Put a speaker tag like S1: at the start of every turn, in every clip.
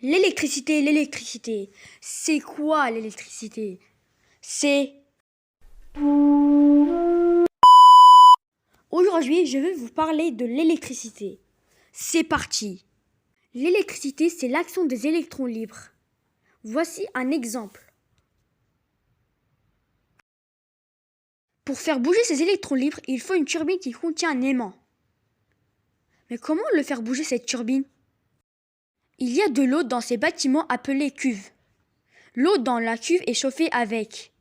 S1: L'électricité. C'est quoi l'électricité? C'est... Aujourd'hui, je vais vous parler de l'électricité. C'est parti. L'électricité, c'est l'action des électrons libres. Voici un exemple. Pour faire bouger ces électrons libres, il faut une turbine qui contient un aimant. Mais comment le faire bouger cette turbine? Il y a de l'eau dans ces bâtiments appelés cuves. L'eau dans la cuve est chauffée avec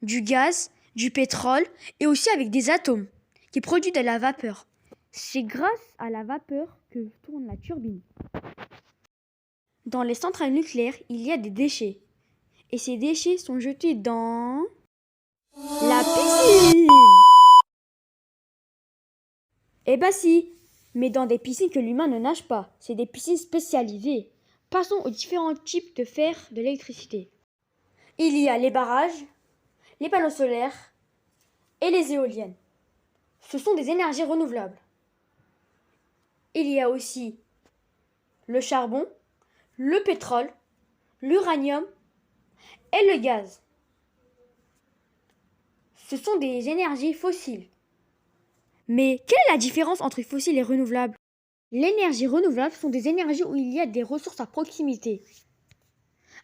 S1: du gaz, du pétrole et aussi avec des atomes qui produisent de la vapeur. C'est grâce à la vapeur que tourne la turbine. Dans les centrales nucléaires, il y a des déchets. Et ces déchets sont jetés dans la piscine. Eh ben si, mais dans des piscines que l'humain ne nage pas. C'est des piscines spécialisées. Passons aux différents types de fer de l'électricité. Il y a les barrages, les panneaux solaires et les éoliennes. Ce sont des énergies renouvelables. Il y a aussi le charbon, le pétrole, l'uranium et le gaz. Ce sont des énergies fossiles. Mais quelle est la différence entre fossiles et renouvelables? L'énergie renouvelable sont des énergies où il y a des ressources à proximité.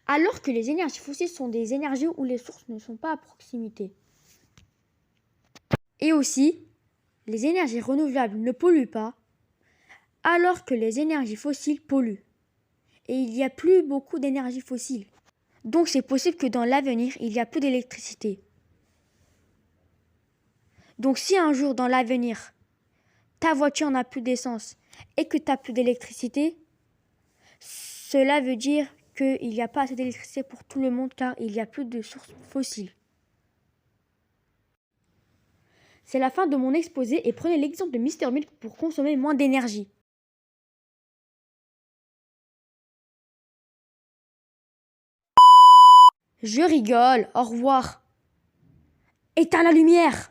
S1: Alors que les énergies fossiles sont des énergies où les sources ne sont pas à proximité. Et aussi, les énergies renouvelables ne polluent pas, alors que les énergies fossiles polluent. Et il n'y a plus beaucoup d'énergie fossile. Donc c'est possible que dans l'avenir, il n'y a plus d'électricité. Donc si un jour dans l'avenir, ta voiture n'a plus d'essence et que tu n'as plus d'électricité, cela veut dire qu'il n'y a pas assez d'électricité pour tout le monde car il n'y a plus de sources fossiles. C'est la fin de mon exposé et prenez l'exemple de Mr Milk pour consommer moins d'énergie. Je rigole, au revoir. Éteins la lumière!